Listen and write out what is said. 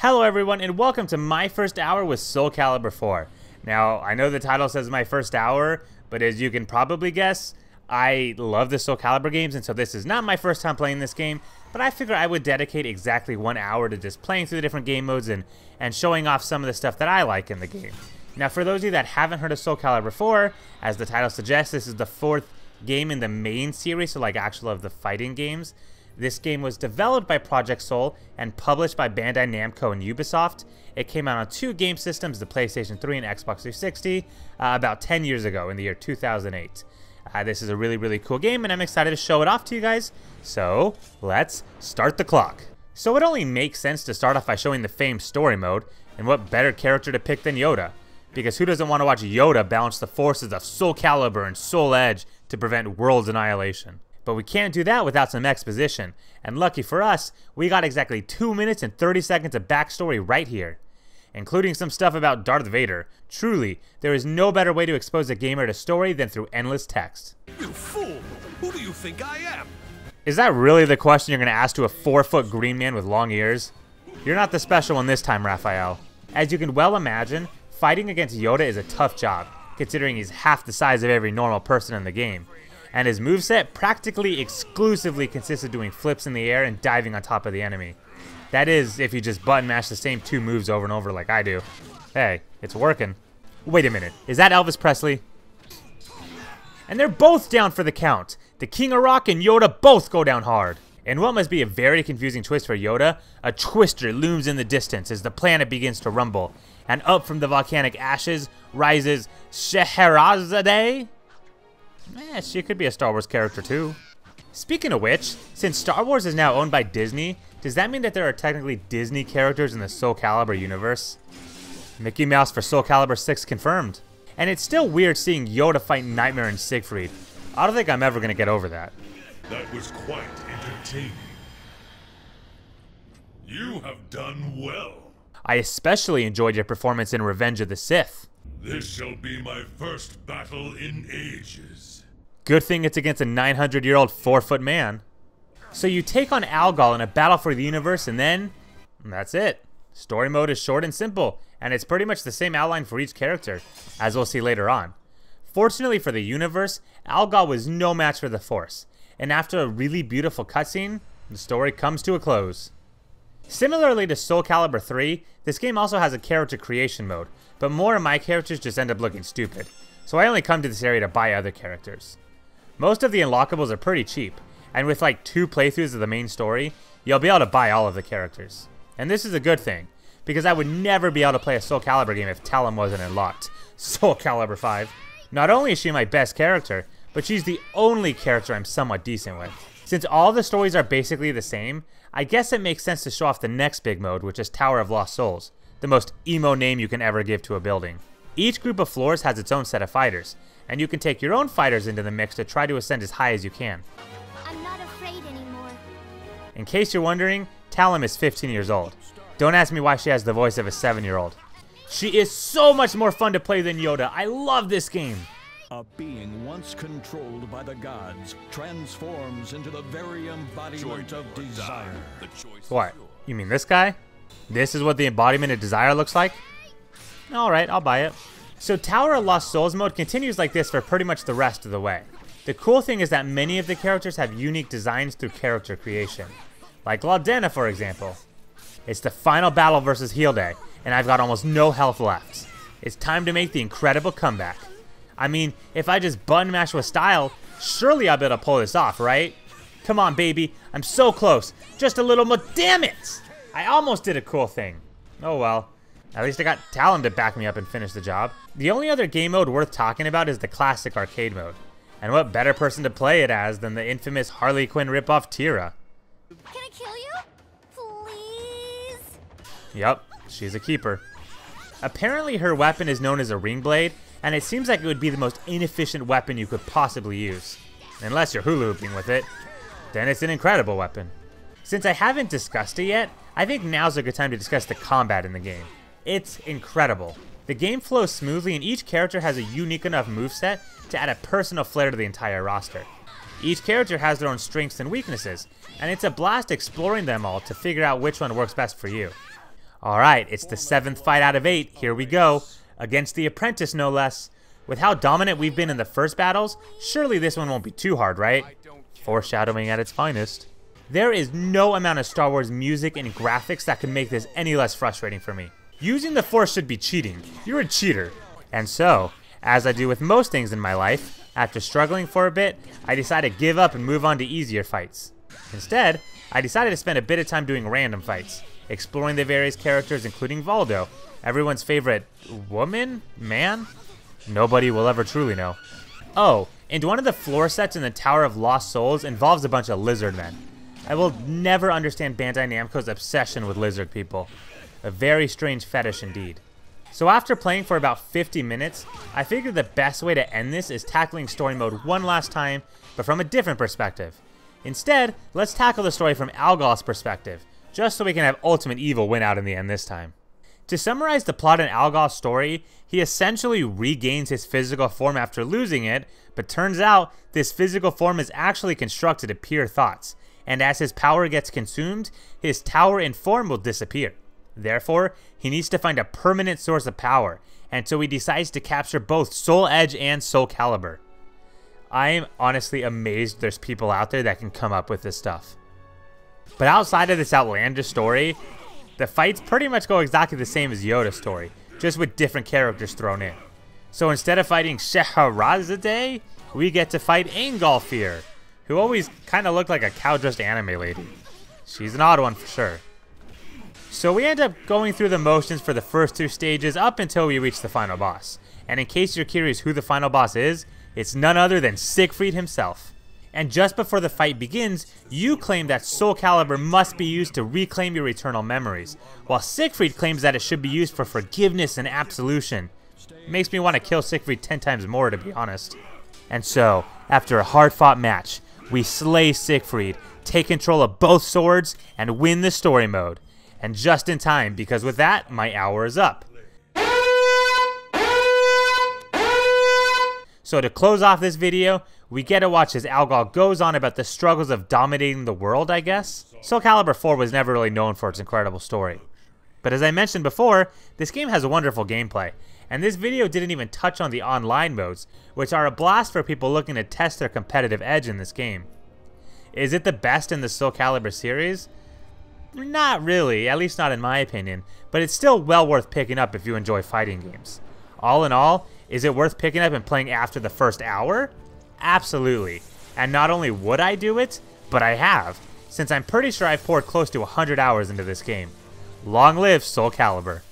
Hello everyone and welcome to my first hour with Soulcalibur 4. Now, I know the title says my first hour, but as you can probably guess, I love the Soulcalibur games, and so this is not my first time playing this game, but I figured I would dedicate exactly 1 hour to just playing through the different game modes and showing off some of the stuff that I like in the game. Now, for those of you that haven't heard of Soulcalibur 4, as the title suggests, this is the 4th game in the main series, so like actual of the fighting games. This game was developed by Project Soul and published by Bandai Namco and Ubisoft. It came out on 2 game systems, the PlayStation 3 and Xbox 360, about 10 years ago in the year 2008. This is a really cool game, and I'm excited to show it off to you guys. So, let's start the clock. So it only makes sense to start off by showing the famed story mode, and what better character to pick than Yoda? Because who doesn't want to watch Yoda balance the forces of Soulcalibur and Soul Edge to prevent world annihilation? But we can't do that without some exposition, and lucky for us, we got exactly 2 minutes and 30 seconds of backstory right here, including some stuff about Darth Vader. Truly, there is no better way to expose a gamer to story than through endless text. You fool! Who do you think I am? Is that really the question you're going to ask to a 4-foot green man with long ears? You're not the special one this time, Raphael. As you can well imagine, fighting against Yoda is a tough job, considering he's half the size of every normal person in the game. And his moveset practically exclusively consists of doing flips in the air and diving on top of the enemy. That is, if you just button mash the same 2 moves over and over like I do. Hey, it's working. Wait a minute, is that Elvis Presley? And they're both down for the count. The King of Rock and Yoda both go down hard. In what must be a very confusing twist for Yoda, a twister looms in the distance as the planet begins to rumble. And up from the volcanic ashes rises Scheherazade? She could be a Star Wars character too. Speaking of which, since Star Wars is now owned by Disney, does that mean that there are technically Disney characters in the Soulcalibur universe? Mickey Mouse for Soulcalibur 6 confirmed. And it's still weird seeing Yoda fight Nightmare and Siegfried. I don't think I'm ever going to get over that. That was quite entertaining. You have done well. I especially enjoyed your performance in Revenge of the Sith. This shall be my first battle in ages. Good thing it's against a 900-year-old 4-foot man. So you take on Algol in a battle for the universe, and then that's it. Story mode is short and simple, and it's pretty much the same outline for each character, as we'll see later on. Fortunately for the universe, Algol was no match for the Force, and after a really beautiful cutscene, the story comes to a close. Similarly to Soulcalibur 3, this game also has a character creation mode, but more of my characters just end up looking stupid, so I only come to this area to buy other characters. Most of the unlockables are pretty cheap, and with like 2 playthroughs of the main story, you'll be able to buy all of the characters. And this is a good thing, because I would never be able to play a Soulcalibur game if Talon wasn't unlocked. Soulcalibur 5. Not only is she my best character, but she's the only character I'm somewhat decent with. Since all the stories are basically the same, I guess it makes sense to show off the next big mode, which is Tower of Lost Souls, the most emo name you can ever give to a building. Each group of floors has its own set of fighters, and you can take your own fighters into the mix to try to ascend as high as you can. I'm not afraid anymore. In case you're wondering, Talim is 15 years old. Don't ask me why she has the voice of a 7-year-old. She is so much more fun to play than Yoda. I love this game. A being once controlled by the gods transforms into the very embodiment of desire. What? You mean this guy? This is what the embodiment of desire looks like? Alright, I'll buy it. So Tower of Lost Souls mode continues like this for pretty much the rest of the way. The cool thing is that many of the characters have unique designs through character creation. Like Laudena, for example. It's the final battle versus Hilde, and I've got almost no health left. It's time to make the incredible comeback. I mean, if I just button mash with style, surely I'll be able to pull this off, right? Come on, baby. I'm so close. Just a little more. Damn it! I almost did a cool thing. Oh well. At least I got Talon to back me up and finish the job. The only other game mode worth talking about is the classic arcade mode. And what better person to play it as than the infamous Harley Quinn ripoff Tira? Can I kill you? Please? Yup, she's a keeper. Apparently her weapon is known as a ring blade, and it seems like it would be the most inefficient weapon you could possibly use. Unless you're hula hooping with it, then it's an incredible weapon. Since I haven't discussed it yet, I think now's a good time to discuss the combat in the game. It's incredible. The game flows smoothly and each character has a unique enough moveset to add a personal flair to the entire roster. Each character has their own strengths and weaknesses, and it's a blast exploring them all to figure out which one works best for you. Alright, it's the 7th fight out of 8, here we go, against the apprentice no less. With how dominant we've been in the first battles, surely this one won't be too hard, right? Foreshadowing at its finest. There is no amount of Star Wars music and graphics that could make this any less frustrating for me. Using the Force should be cheating. You're a cheater. And so, as I do with most things in my life, after struggling for a bit, I decided to give up and move on to easier fights. Instead, I decided to spend a bit of time doing random fights, exploring the various characters including Voldo, everyone's favorite woman? Man? Nobody will ever truly know. Oh, and one of the floor sets in the Tower of Lost Souls involves a bunch of lizard men. I will never understand Bandai Namco's obsession with lizard people. A very strange fetish indeed. So after playing for about 50 minutes, I figured the best way to end this is tackling story mode one last time, but from a different perspective. Instead, let's tackle the story from Algol's perspective, just so we can have Ultimate Evil win out in the end this time. To summarize the plot in Algol's story, he essentially regains his physical form after losing it, but turns out this physical form is actually constructed of pure thoughts, and as his power gets consumed, his tower and form will disappear. Therefore, he needs to find a permanent source of power, and so he decides to capture both Soul Edge and Soulcalibur. I am honestly amazed there's people out there that can come up with this stuff. But outside of this outlandish story, the fights pretty much go exactly the same as Yoda's story, just with different characters thrown in. So instead of fighting Scheherazade, we get to fight Angolfir, who always kind of looked like a cow-dressed anime lady. She's an odd one for sure. So we end up going through the motions for the first 2 stages up until we reach the final boss. And in case you're curious who the final boss is, it's none other than Siegfried himself. And just before the fight begins, you claim that Soulcalibur must be used to reclaim your eternal memories, while Siegfried claims that it should be used for forgiveness and absolution. Makes me want to kill Siegfried 10 times more, to be honest. And so, after a hard-fought match, we slay Siegfried, take control of both swords, and win the story mode. And just in time, because with that, my hour is up. So to close off this video, we get to watch as Algol goes on about the struggles of dominating the world, I guess. Soulcalibur 4 was never really known for its incredible story. But as I mentioned before, this game has a wonderful gameplay, and this video didn't even touch on the online modes, which are a blast for people looking to test their competitive edge in this game. Is it the best in the Soulcalibur series? Not really, at least not in my opinion, but it's still well worth picking up if you enjoy fighting games. All in all, is it worth picking up and playing after the first hour? Absolutely. And not only would I do it, but I have, since I'm pretty sure I've poured close to 100 hours into this game. Long live Soulcalibur.